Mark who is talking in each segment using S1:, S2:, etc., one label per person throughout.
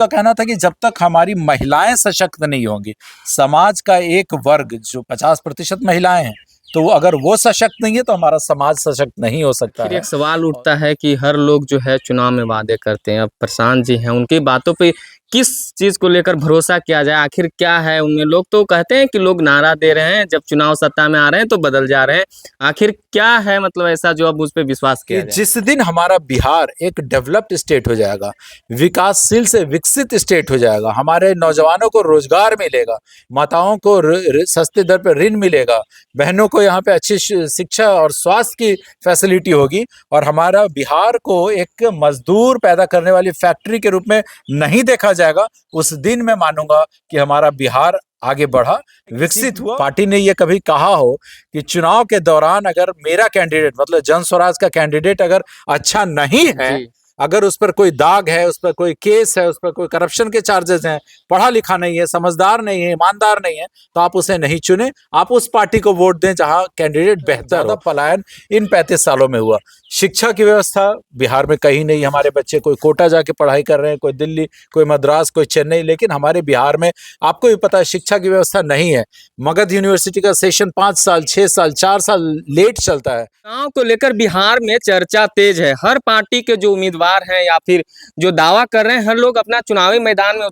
S1: का कहना था कि जब तक हमारी महिलाएं सशक्त नहीं होंगी, समाज का एक वर्ग जो 50% महिलाएं हैं, तो अगर वो सशक्त नहीं है तो हमारा समाज सशक्त नहीं हो सकता
S2: फिर
S1: है।
S2: एक सवाल उठता है कि हर लोग जो है चुनाव में वादे करते हैं। अब प्रशांत जी हैं, उनकी बातों पे किस चीज़ को लेकर भरोसा किया जाए? आखिर क्या है उनमें? लोग तो कहते हैं कि लोग नारा दे रहे हैं, जब चुनाव सत्ता में आ रहे हैं तो बदल जा रहे हैं। आखिर क्या है मतलब ऐसा जो अब उस पे विश्वास
S1: कि
S2: किया जाए?
S1: जिस दिन हमारा बिहार एक डेवलप्ड स्टेट हो जाएगा, विकासशील से विकसित स्टेट हो जाएगा, हमारे नौजवानों को रोजगार मिलेगा, माताओं को सस्ते दर पर ऋण मिलेगा, बहनों को यहाँ पे अच्छी शिक्षा और स्वास्थ्य की फैसिलिटी होगी, और हमारा बिहार को एक मजदूर पैदा करने वाली फैक्ट्री के रूप में नहीं देखा जाएगा, उस दिन मैं मानूंगा कि हमारा बिहार आगे बढ़ा, विकसित हुआ। पार्टी ने ये कभी कहा हो कि चुनाव के दौरान अगर मेरा कैंडिडेट मतलब जन स्वराज का कैंडिडेट अगर अच्छा नहीं है, अगर उस पर कोई दाग है, उस पर कोई केस है, उस पर कोई करप्शन के चार्जेस हैं, पढ़ा लिखा नहीं है, समझदार नहीं है, ईमानदार नहीं है, तो आप उसे नहीं चुने, आप उस पार्टी को वोट दें जहां कैंडिडेट बेहतर हो। पलायन इन 35 सालों में हुआ। शिक्षा की व्यवस्था बिहार में कहीं नहीं, हमारे बच्चे कोई कोटा जाके पढ़ाई कर रहे हैं, कोई दिल्ली, कोई मद्रास, कोई चेन्नई, लेकिन हमारे बिहार में आपको भी पता है शिक्षा की व्यवस्था नहीं है। मगध यूनिवर्सिटी का सेशन 5 साल, 6 साल, 4 साल लेट चलता है।
S2: चुनाव को लेकर बिहार में चर्चा तेज है। हर पार्टी के जो उम्मीदवार हैं या फिर जो दावा कर रहे हैं, हर लोग अपना चुनावी मैदान में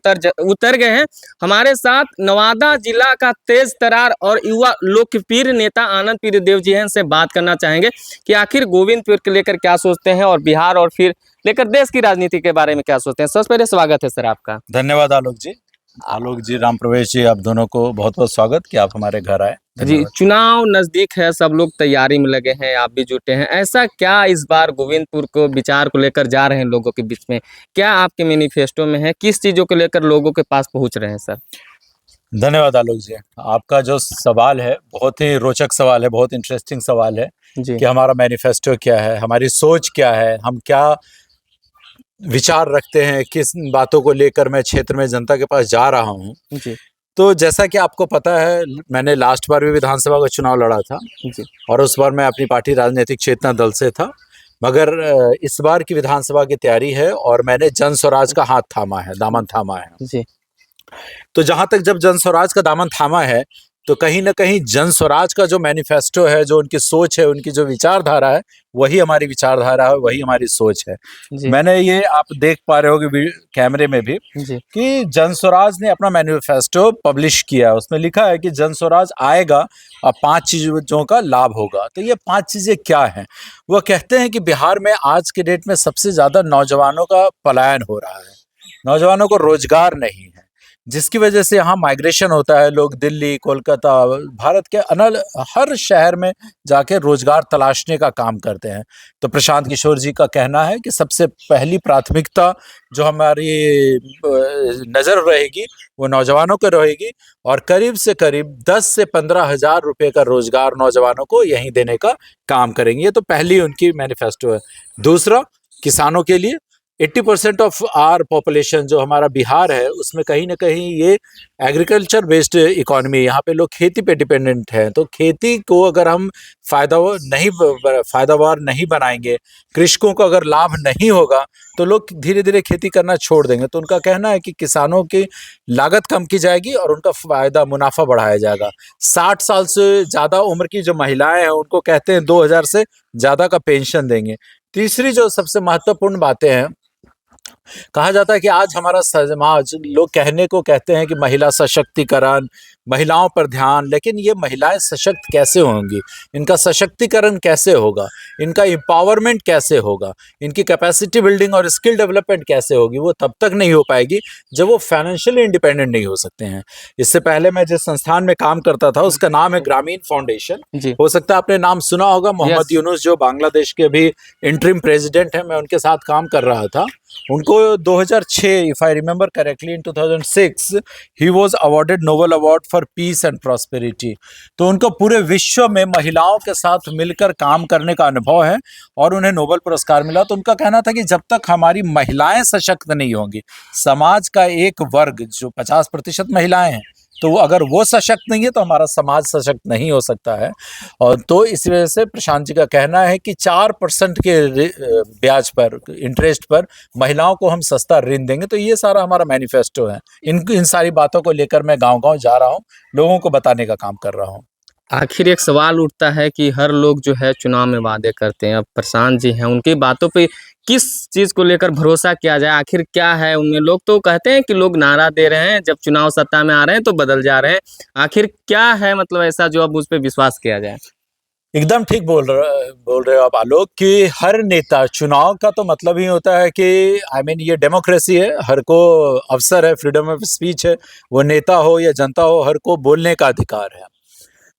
S2: उतर गए हैं। हमारे साथ नवादा जिला का तेज तरार और युवा लोकप्रिय नेता आनंद प्रियदेव जी हैं। इनसे बात करना चाहेंगे कि आखिर गोविंदपुर को लेकर क्या सोचते हैं और बिहार और फिर लेकर देश की राजनीति के बारे में क्या सोचते हैं। सबसे पहले स्वागत है सर आपका।
S1: धन्यवाद आलोक जी, राम प्रवेश जी, आप दोनों को बहुत बहुत स्वागत कि आप हमारे घर आए।
S2: जी, चुनाव नजदीक है, सब लोग तैयारी में लगे हैं, आप भी जुटे हैं। ऐसा क्या इस बार गोविंदपुर को विचार को लेकर जा रहे हैं लोगों के बीच में? क्या आपके मैनिफेस्टो में है? किस चीजों को लेकर लोगों के पास पहुंच रहे हैं सर?
S1: धन्यवाद आलोक जी, आपका जो सवाल है बहुत ही रोचक सवाल है, बहुत इंटरेस्टिंग सवाल है
S2: जी।
S1: कि हमारा मैनिफेस्टो क्या है, हमारी सोच क्या है, हम क्या विचार रखते हैं, किस बातों को लेकर मैं क्षेत्र में जनता के पास जा रहा हूँ।
S2: जी।
S1: तो जैसा कि आपको पता है, मैंने लास्ट बार भी विधानसभा का चुनाव लड़ा था
S2: जी।
S1: और उस बार मैं अपनी पार्टी राजनीतिक चेतना दल से था, मगर इस बार की विधानसभा की तैयारी है और मैंने जन स्वराज का हाथ थामा है, दामन थामा है।
S2: जी।
S1: तो जहां तक जब जन स्वराज का दामन थामा है, तो कहीं ना कहीं जन स्वराज का जो मैनिफेस्टो है, जो उनकी सोच है, उनकी जो विचारधारा है, वही हमारी विचारधारा है, वही हमारी सोच है। मैंने ये आप देख पा रहे हो कैमरे में भी कि जन स्वराज ने अपना मैनिफेस्टो पब्लिश किया। उसमें लिखा है कि जन स्वराज आएगा और 5 चीजों का लाभ होगा। तो ये 5 चीजें क्या हैं? वो कहते हैं कि बिहार में आज के डेट में सबसे ज्यादा नौजवानों का पलायन हो रहा है, नौजवानों को रोजगार नहीं है, जिसकी वजह से यहाँ माइग्रेशन होता है। लोग दिल्ली, कोलकाता, भारत के हर शहर में जाके रोजगार तलाशने का काम करते हैं। तो प्रशांत किशोर जी का कहना है कि सबसे पहली प्राथमिकता जो हमारी नज़र रहेगी वो नौजवानों को रहेगी, और करीब से करीब 10 से 15 हज़ार रुपये का रोजगार नौजवानों को यहीं देने का काम करेंगे। ये तो पहली उनकी मैनिफेस्टो है। दूसरा, किसानों के लिए 80% ऑफ आर पॉपुलेशन जो हमारा बिहार है, उसमें कहीं ना कहीं ये एग्रीकल्चर बेस्ड इकोनॉमी, यहाँ पे लोग खेती पे डिपेंडेंट हैं। तो खेती को अगर हम फायदावार नहीं बनाएंगे, कृषकों को अगर लाभ नहीं होगा, तो लोग धीरे धीरे खेती करना छोड़ देंगे। तो उनका कहना है कि किसानों की लागत कम की जाएगी और उनका फायदा मुनाफा बढ़ाया जाएगा। 60 साल से ज़्यादा उम्र की जो महिलाएं हैं, उनको कहते हैं 2000 से ज़्यादा का पेंशन देंगे। तीसरी जो सबसे महत्वपूर्ण बातें हैं, कहा जाता है कि आज हमारा समाज, लोग कहने को कहते हैं कि महिला सशक्तिकरण, महिलाओं पर ध्यान, लेकिन ये महिलाएं सशक्त कैसे होंगी, इनका सशक्तिकरण कैसे होगा, इनका एम्पावरमेंट कैसे होगा, इनकी कैपेसिटी बिल्डिंग और स्किल डेवलपमेंट कैसे होगी, वो तब तक नहीं हो पाएगी जब वो फाइनेंशियली इंडिपेंडेंट नहीं हो सकते हैं। इससे पहले मैं जिस संस्थान में काम करता था उसका नाम है ग्रामीण फाउंडेशन। हो सकता है आपने नाम सुना होगा, मोहम्मद यूनुस जो बांग्लादेश के अभी इंटरिम प्रेसिडेंट है, मैं उनके साथ काम कर रहा था। उनको 2006, if I remember correctly, in 2006 he was awarded Nobel award for piece and prosperity. तो उनको पूरे विश्व में महिलाओं के साथ मिलकर काम करने का अनुभव है और उन्हें नोबेल पुरस्कार मिला। तो उनका कहना था कि जब तक हमारी महिलाएं सशक्त नहीं होंगी, समाज का एक वर्ग जो 50% महिलाएं हैं, तो अगर वो सशक्त नहीं है तो हमारा समाज सशक्त नहीं हो सकता है। और तो इस वजह से प्रशांत जी का कहना है कि 4% के ब्याज पर, इंटरेस्ट पर महिलाओं को हम सस्ता ऋण देंगे। तो ये सारा हमारा मैनिफेस्टो है। इन सारी बातों को लेकर मैं गांव-गांव जा रहा हूँ, लोगों को बताने का काम कर रहा हूँ।
S2: आखिर एक सवाल उठता है कि हर लोग जो है चुनाव में वादे करते हैं। अब प्रशांत जी हैं, उनकी बातों पे किस चीज़ को लेकर भरोसा किया जाए? आखिर क्या है उनमें? लोग तो कहते हैं कि लोग नारा दे रहे हैं, जब चुनाव सत्ता में आ रहे हैं तो बदल जा रहे हैं। आखिर क्या है मतलब ऐसा जो अब उस पे विश्वास किया जाए?
S1: एकदम ठीक बोल रहे हो आप आलोक कि हर नेता, चुनाव का तो मतलब ही होता है कि ये डेमोक्रेसी है, हर को अवसर है, फ्रीडम ऑफ स्पीच है। वो नेता हो या जनता हो, हर को बोलने का अधिकार है।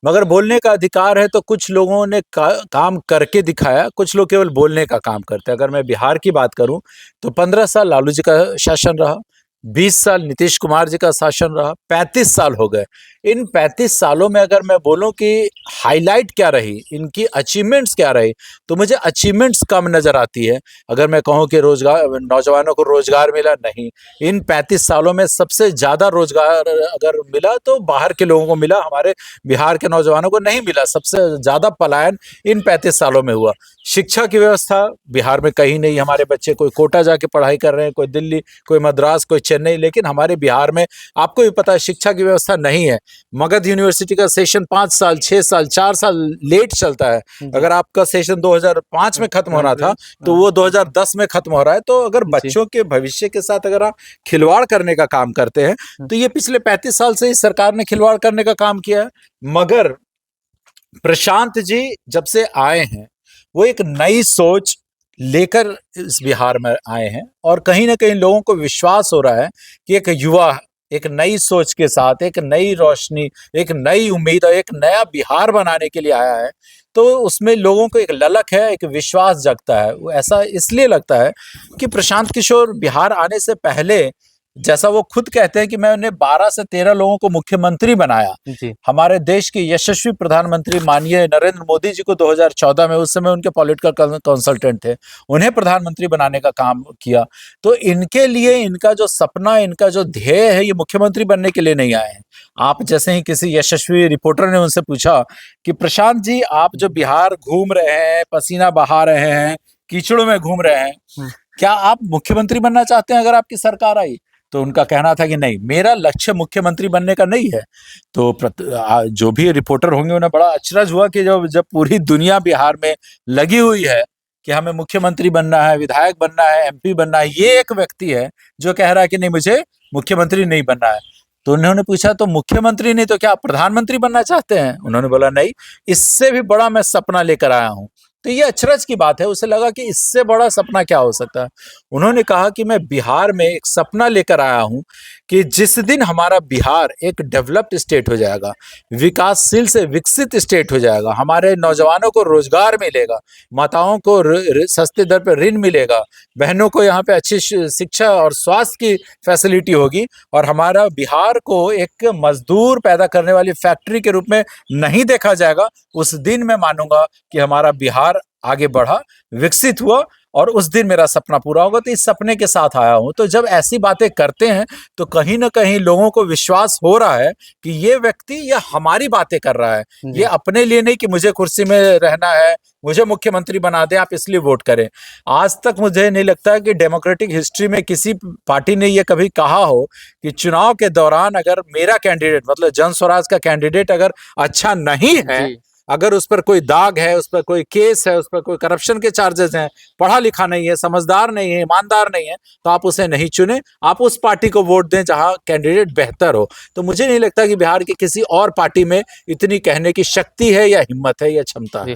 S1: मगर बोलने का अधिकार है तो कुछ लोगों ने काम करके दिखाया, कुछ लोग केवल बोलने का काम करते हैं। अगर मैं बिहार की बात करूं तो 15 साल लालू जी का शासन रहा, 20 साल नीतीश कुमार जी का शासन रहा, 35 साल हो गए। इन 35 सालों में अगर मैं बोलूं कि हाईलाइट क्या रही, इनकी अचीवमेंट्स क्या रही, तो मुझे अचीवमेंट्स कम नजर आती है। अगर मैं कहूं कि रोजगार, नौजवानों को रोजगार मिला, नहीं। इन 35 सालों में सबसे ज्यादा रोजगार अगर मिला तो बाहर के लोगों को मिला, हमारे बिहार के नौजवानों को नहीं मिला। सबसे ज्यादा पलायन इन 35 सालों में हुआ। शिक्षा की व्यवस्था बिहार में कहीं नहीं। हमारे बच्चे कोई कोटा जाके पढ़ाई कर रहे हैं, कोई दिल्ली, कोई मद्रास, कोई चेन्नई, लेकिन हमारे बिहार में आपको भी पता है शिक्षा की व्यवस्था नहीं है। मगध यूनिवर्सिटी का सेशन 5 साल, 6 साल, 4 साल लेट चलता है। अगर आपका सेशन 2005 में खत्म होना था तो वो 2010 में खत्म हो रहा है। तो अगर बच्चों के भविष्य के साथ अगर आप खिलवाड़ करने का काम करते हैं तो ये पिछले 35 साल से इस सरकार ने खिलवाड़ करने का काम किया है। मगर प्रशांत जी जब से आए हैं वो एक नई सोच लेकर इस बिहार में आए हैं और कहीं ना कहीं लोगों को विश्वास हो रहा है कि एक युवा एक नई सोच के साथ, एक नई रोशनी, एक नई उम्मीद और एक नया बिहार बनाने के लिए आया है। तो उसमें लोगों को एक ललक है, एक विश्वास जगता है। वो ऐसा इसलिए लगता है कि प्रशांत किशोर बिहार आने से पहले, जैसा वो खुद कहते हैं कि मैंने 12 से 13 लोगों को मुख्यमंत्री बनाया।
S2: जी।
S1: हमारे देश के यशस्वी प्रधानमंत्री माननीय नरेंद्र मोदी जी को 2014 में, उस समय उनके पॉलिटिकल कंसल्टेंट थे, उन्हें प्रधानमंत्री बनाने का काम किया। तो इनके लिए इनका जो सपना, इनका जो ध्येय है, ये मुख्यमंत्री बनने के लिए नहीं आए हैं। आप जैसे ही किसी यशस्वी रिपोर्टर ने उनसे पूछा कि प्रशांत जी आप जो बिहार घूम रहे हैं, पसीना बहा रहे हैं, कीचड़ों में घूम रहे हैं, क्या आप मुख्यमंत्री बनना चाहते हैं अगर आपकी सरकार आई? तो उनका कहना था कि नहीं, मेरा लक्ष्य मुख्यमंत्री बनने का नहीं है। तो जो भी रिपोर्टर होंगे उन्हें बड़ा अचरज हुआ कि जब पूरी दुनिया बिहार में लगी हुई है कि हमें मुख्यमंत्री बनना है, विधायक बनना है, एमपी बनना है, ये एक व्यक्ति है जो कह रहा है कि नहीं, मुझे मुख्यमंत्री नहीं बनना है। तो उन्होंने पूछा तो मुख्यमंत्री नहीं तो क्या आप प्रधानमंत्री बनना चाहते हैं? उन्होंने बोला नहीं, इससे भी बड़ा मैं सपना लेकर आया हूं। तो ये अचरज की बात है। उसे लगा कि इससे बड़ा सपना क्या हो सकता है। उन्होंने कहा कि मैं बिहार में एक सपना लेकर आया हूं कि जिस दिन हमारा बिहार एक डेवलप्ड स्टेट हो जाएगा, विकासशील से विकसित स्टेट हो जाएगा, हमारे नौजवानों को रोजगार मिलेगा, माताओं को सस्ते दर पर ऋण मिलेगा, बहनों को यहाँ पे अच्छी शिक्षा और स्वास्थ्य की फैसिलिटी होगी और हमारा बिहार को एक मजदूर पैदा करने वाली फैक्ट्री के रूप में नहीं देखा जाएगा, उस दिन मैं मानूंगा कि हमारा बिहार आगे बढ़ा, विकसित हुआ और उस दिन मेरा सपना पूरा होगा। तो इस सपने के साथ आया हूं। तो जब ऐसी बातें करते हैं तो कहीं ना कहीं लोगों को विश्वास हो रहा है कि ये व्यक्ति ये हमारी बातें कर रहा है, ये अपने लिए नहीं कि मुझे कुर्सी में रहना है, मुझे मुख्यमंत्री बना दे, आप इसलिए वोट करें। आज तक मुझे नहीं लगता कि डेमोक्रेटिक हिस्ट्री में किसी पार्टी ने यह कभी कहा हो कि चुनाव के दौरान अगर मेरा कैंडिडेट, मतलब जन स्वराज का कैंडिडेट अगर अच्छा नहीं है, अगर उस पर कोई दाग है, उस पर कोई केस है, उस पर कोई करप्शन के चार्जेस हैं, पढ़ा लिखा नहीं है, समझदार नहीं है, ईमानदार नहीं है, तो आप उसे नहीं चुने, आप उस पार्टी को वोट दें जहां कैंडिडेट बेहतर हो। तो मुझे नहीं लगता कि बिहार की किसी और पार्टी में इतनी कहने की शक्ति है या हिम्मत है या क्षमता है।